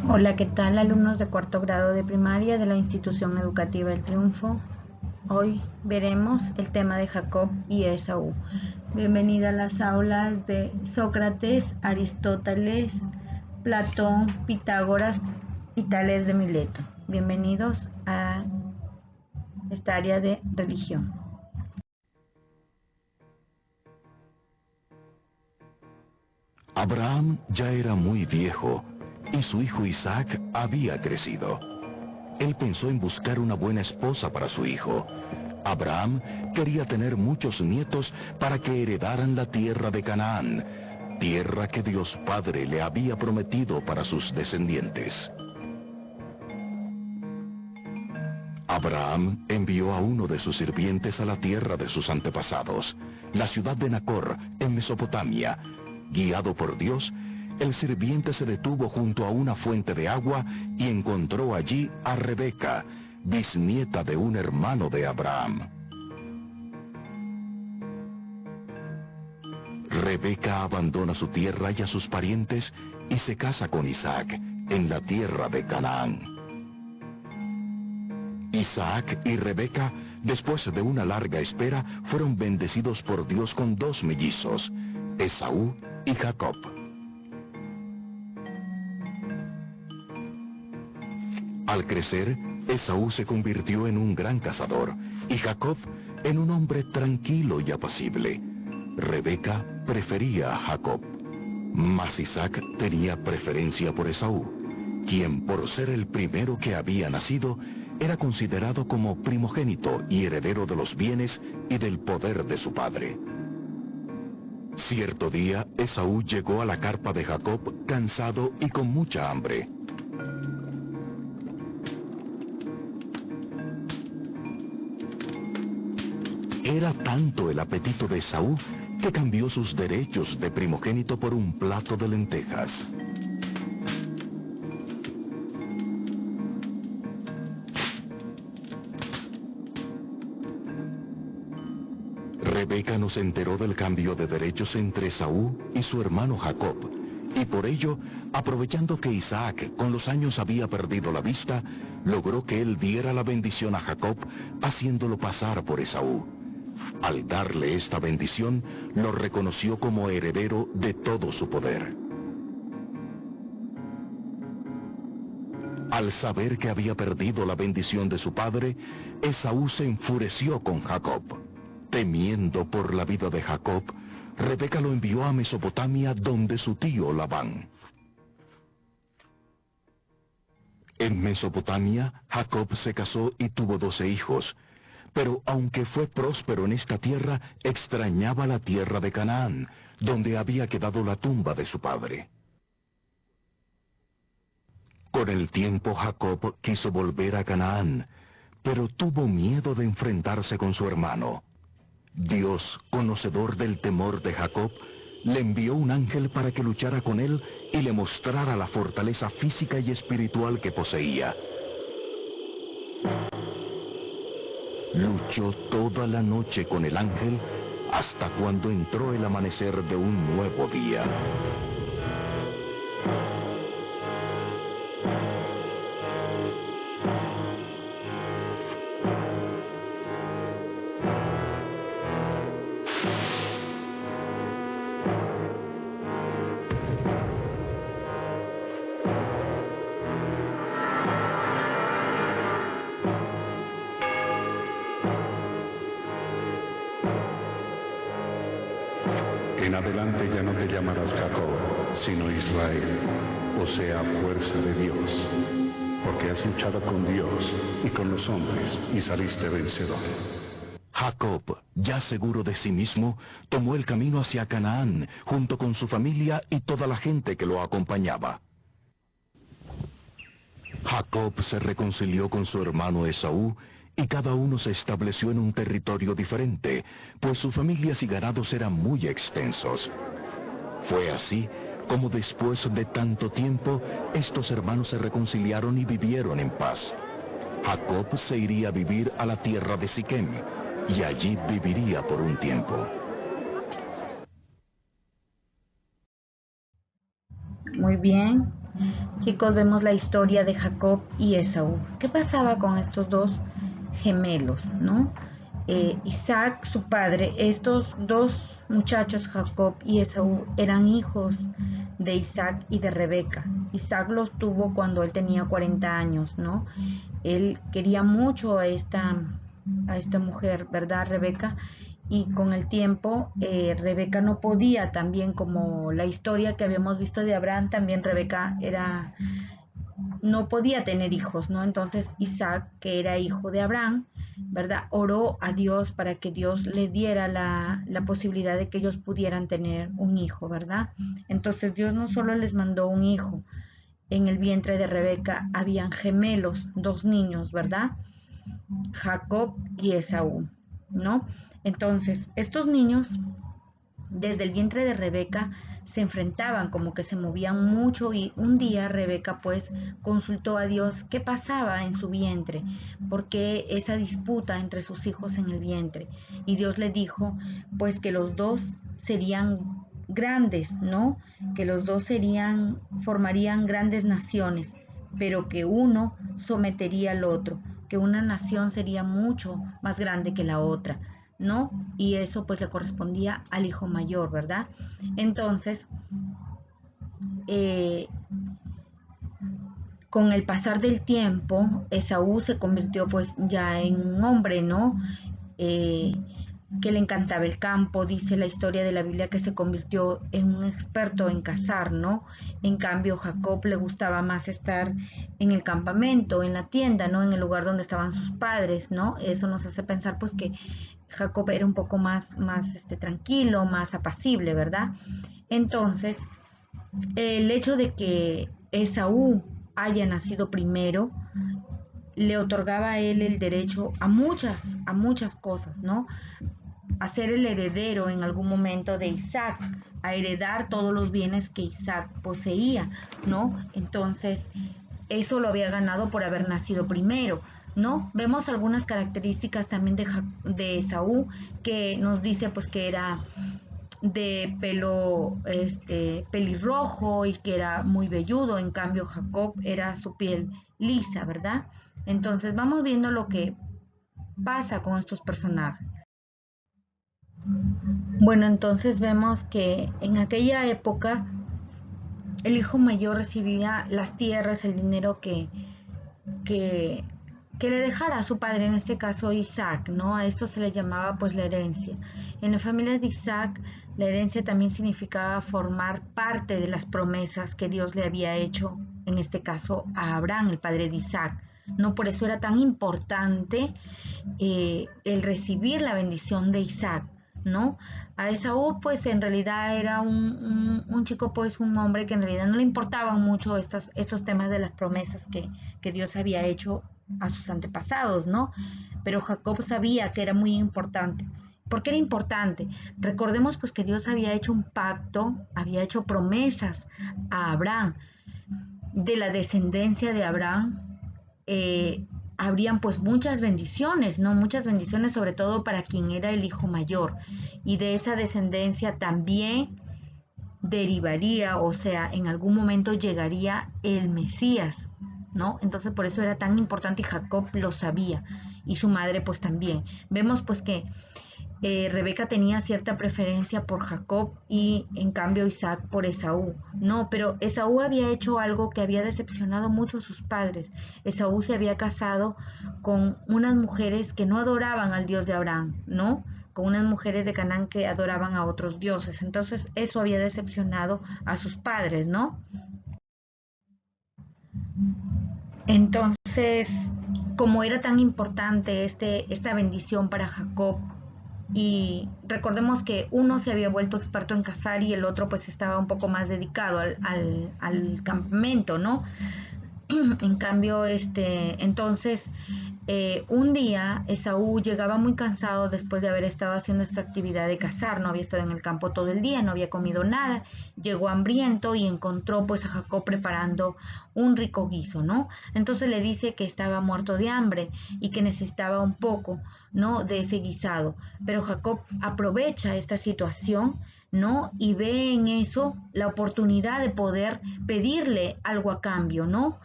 Hola, ¿qué tal, alumnos de cuarto grado de primaria de la Institución Educativa El Triunfo? Hoy veremos el tema de Jacob y Esaú. Bienvenida a las aulas de Sócrates, Aristóteles, Platón, Pitágoras y Tales de Mileto. Bienvenidos a esta área de religión. Abraham ya era muy viejo y su hijo Isaac había crecido. Él pensó en buscar una buena esposa para su hijo. Abraham quería tener muchos nietos para que heredaran la tierra de Canaán, tierra que Dios Padre le había prometido para sus descendientes. Abraham envió a uno de sus sirvientes a la tierra de sus antepasados, la ciudad de Nacor, en Mesopotamia. Guiado por Dios, el sirviente se detuvo junto a una fuente de agua y encontró allí a Rebeca, bisnieta de un hermano de Abraham. Rebeca abandona su tierra y a sus parientes y se casa con Isaac en la tierra de Canaán. Isaac y Rebeca, después de una larga espera, fueron bendecidos por Dios con dos mellizos, Esaú y Jacob. Al crecer, Esaú se convirtió en un gran cazador y Jacob en un hombre tranquilo y apacible. Rebeca prefería a Jacob, mas Isaac tenía preferencia por Esaú, quien por ser el primero que había nacido, era considerado como primogénito y heredero de los bienes y del poder de su padre. Cierto día, Esaú llegó a la carpa de Jacob cansado y con mucha hambre. Era tanto el apetito de Esaú que cambió sus derechos de primogénito por un plato de lentejas. Rebeca no se enteró del cambio de derechos entre Esaú y su hermano Jacob, y por ello, aprovechando que Isaac con los años había perdido la vista, logró que él diera la bendición a Jacob, haciéndolo pasar por Esaú. Al darle esta bendición, lo reconoció como heredero de todo su poder. Al saber que había perdido la bendición de su padre, Esaú se enfureció con Jacob. Temiendo por la vida de Jacob, Rebeca lo envió a Mesopotamia donde su tío Labán. En Mesopotamia, Jacob se casó y tuvo 12 hijos, pero aunque fue próspero en esta tierra, extrañaba la tierra de Canaán, donde había quedado la tumba de su padre. Con el tiempo Jacob quiso volver a Canaán, pero tuvo miedo de enfrentarse con su hermano. Dios, conocedor del temor de Jacob, le envió un ángel para que luchara con él y le mostrara la fortaleza física y espiritual que poseía. Luchó toda la noche con el ángel hasta cuando entró el amanecer de un nuevo día. En adelante ya no te llamarás Jacob, sino Israel, o sea, fuerza de Dios, porque has luchado con Dios y con los hombres y saliste vencedor. Jacob, ya seguro de sí mismo, tomó el camino hacia Canaán, junto con su familia y toda la gente que lo acompañaba. Jacob se reconcilió con su hermano Esaú, y cada uno se estableció en un territorio diferente, pues sus familias y ganados eran muy extensos. Fue así como después de tanto tiempo, estos hermanos se reconciliaron y vivieron en paz. Jacob se iría a vivir a la tierra de Siquem, y allí viviría por un tiempo. Muy bien. Chicos, vemos la historia de Jacob y Esaú. ¿Qué pasaba con estos dos gemelos, no? Isaac, su padre, estos dos muchachos, Jacob y Esaú, eran hijos de Isaac y de Rebeca. Isaac los tuvo cuando él tenía 40 años, ¿no? Él quería mucho a esta mujer, ¿verdad, Rebeca? Y con el tiempo, Rebeca no podía, también como la historia que habíamos visto de Abraham, también Rebeca no podía tener hijos, ¿no? Entonces Isaac, que era hijo de Abraham, ¿verdad? Oró a Dios para que Dios le diera la posibilidad de que ellos pudieran tener un hijo, ¿verdad? Entonces Dios no solo les mandó un hijo, en el vientre de Rebeca habían gemelos, dos niños, ¿verdad? Jacob y Esaú, ¿no? Entonces, estos niños, desde el vientre de Rebeca, se enfrentaban, como que se movían mucho, y un día Rebeca pues consultó a Dios qué pasaba en su vientre, porque esa disputa entre sus hijos en el vientre, y Dios le dijo pues que los dos serían grandes, ¿no? Que los dos formarían grandes naciones, pero que uno sometería al otro, que una nación sería mucho más grande que la otra, ¿no? Y eso pues le correspondía al hijo mayor, ¿verdad? Entonces, eh, con el pasar del tiempo, Esaú se convirtió pues ya en un hombre, ¿no? Que le encantaba el campo, dice la historia de la Biblia que se convirtió en un experto en cazar, ¿no? En cambio, Jacob le gustaba más estar en el campamento, en la tienda, ¿no? En el lugar donde estaban sus padres, ¿no? Eso nos hace pensar pues que Jacob era un poco más tranquilo, más apacible, ¿verdad? Entonces, el hecho de que Esaú haya nacido primero le otorgaba a él el derecho a muchas cosas, ¿no? A ser el heredero en algún momento de Isaac, a heredar todos los bienes que Isaac poseía, ¿no? Entonces, eso lo había ganado por haber nacido primero, ¿no? Vemos algunas características también de Esaú, que nos dice pues que era de pelo pelirrojo y que era muy velludo. En cambio Jacob era su piel lisa, ¿verdad? Entonces vamos viendo lo que pasa con estos personajes. Bueno, entonces vemos que en aquella época el hijo mayor recibía las tierras, el dinero que, que le dejara a su padre, en este caso Isaac, ¿no? A esto se le llamaba pues la herencia. En la familia de Isaac, la herencia también significaba formar parte de las promesas que Dios le había hecho, en este caso a Abraham, el padre de Isaac, ¿no? Por eso era tan importante el recibir la bendición de Isaac, ¿no? A Esaú pues en realidad era un chico, pues un hombre que en realidad no le importaban mucho estos temas de las promesas que Dios había hecho a sus antepasados, ¿no? Pero Jacob sabía que era muy importante. ¿Por qué era importante? Recordemos pues que Dios había hecho un pacto, había hecho promesas a Abraham. De la descendencia de Abraham habrían pues muchas bendiciones, ¿no? Muchas bendiciones, sobre todo para quien era el hijo mayor. Y de esa descendencia también derivaría, o sea, en algún momento llegaría el Mesías, ¿no? Entonces por eso era tan importante, y Jacob lo sabía, y su madre pues también. Vemos pues que Rebeca tenía cierta preferencia por Jacob y en cambio Isaac por Esaú. No, pero Esaú había hecho algo que había decepcionado mucho a sus padres. Esaú se había casado con unas mujeres que no adoraban al Dios de Abraham, ¿no? Con unas mujeres de Canaán que adoraban a otros dioses. Entonces eso había decepcionado a sus padres, ¿no? Entonces, como era tan importante esta bendición para Jacob, y recordemos que uno se había vuelto experto en cazar y el otro pues estaba un poco más dedicado al campamento, ¿no? En cambio, entonces, un día Esaú llegaba muy cansado después de haber estado haciendo esta actividad de cazar, no había estado en el campo todo el día, no había comido nada, llegó hambriento y encontró pues a Jacob preparando un rico guiso, ¿no? Entonces le dice que estaba muerto de hambre y que necesitaba un poco, ¿no? De ese guisado, pero Jacob aprovecha esta situación, ¿no? Y ve en eso la oportunidad de poder pedirle algo a cambio, ¿no?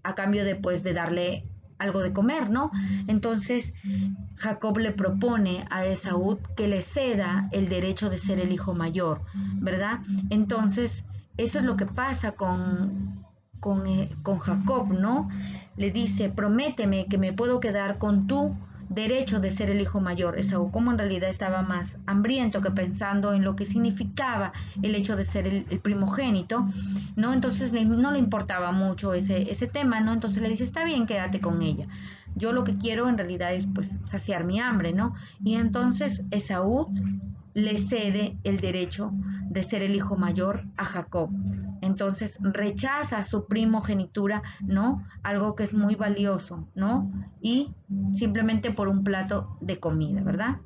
A cambio de, pues, de darle algo de comer, ¿no? Entonces Jacob le propone a Esaú que le ceda el derecho de ser el hijo mayor, ¿verdad? Entonces eso es lo que pasa con Jacob, ¿no? Le dice, prométeme que me puedo quedar con tu derecho de ser el hijo mayor. Esaú, como en realidad estaba más hambriento que pensando en lo que significaba el hecho de ser el primogénito, ¿no? Entonces no le importaba mucho ese tema, ¿no? Entonces le dice, está bien, quédate con ella. Yo lo que quiero en realidad es, pues, saciar mi hambre, ¿no? Y entonces Esaú le cede el derecho de ser el hijo mayor a Jacob. Entonces rechaza su primogenitura, ¿no? Algo que es muy valioso, ¿no? Y simplemente por un plato de comida, ¿verdad?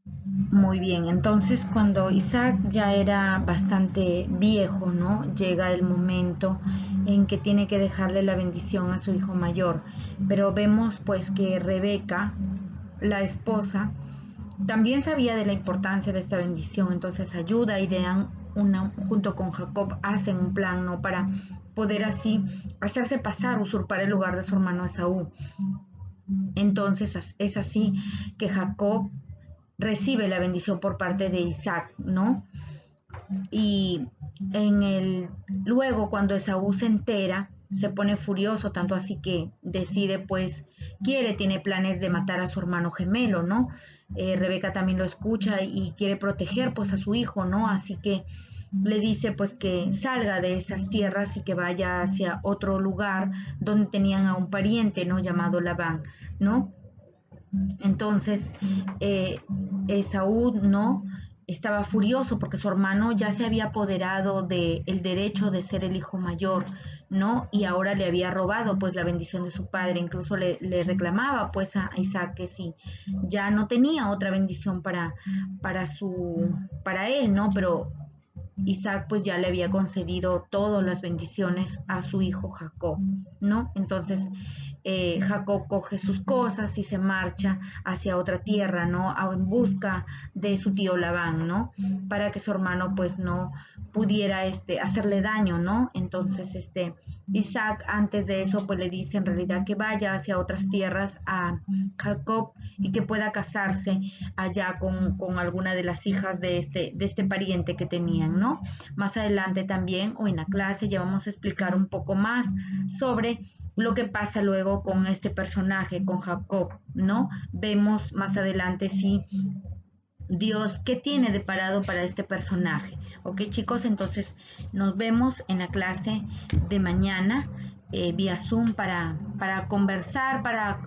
Muy bien, entonces cuando Isaac ya era bastante viejo, ¿no? Llega el momento en que tiene que dejarle la bendición a su hijo mayor. Pero vemos pues que Rebeca, la esposa, también sabía de la importancia de esta bendición, entonces ayuda, idean junto con Jacob, hacen un plan, ¿no? Para poder así hacerse pasar, usurpar el lugar de su hermano Esaú. Entonces es así que Jacob recibe la bendición por parte de Isaac, ¿no? Y luego cuando Esaú se entera, se pone furioso, tanto así que decide, pues, tiene planes de matar a su hermano gemelo, ¿no? Rebeca también lo escucha y quiere proteger, pues, a su hijo, ¿no? Así que le dice, pues, que salga de esas tierras y que vaya hacia otro lugar donde tenían a un pariente, ¿no? Llamado Labán, ¿no? Entonces, Esaú, ¿no? Estaba furioso porque su hermano ya se había apoderado del derecho de ser el hijo mayor, ¿no? Y ahora le había robado pues la bendición de su padre, incluso le reclamaba pues a Isaac que si ya no tenía otra bendición para él, ¿no? Pero Isaac pues ya le había concedido todas las bendiciones a su hijo Jacob, ¿no? Entonces Jacob coge sus cosas y se marcha hacia otra tierra, ¿no? En busca de su tío Labán, ¿no? Para que su hermano pues no pudiera hacerle daño, ¿no? Entonces Isaac antes de eso pues le dice en realidad que vaya hacia otras tierras a Jacob y que pueda casarse allá con alguna de las hijas de este pariente que tenían, ¿no? Más adelante también o en la clase ya vamos a explicar un poco más sobre lo que pasa luego con este personaje, con Jacob, ¿no? Vemos más adelante si Dios, ¿qué tiene deparado para este personaje? Ok, chicos, entonces nos vemos en la clase de mañana vía Zoom para conversar, para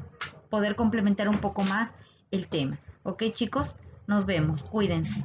poder complementar un poco más el tema. Ok, chicos, nos vemos, cuídense.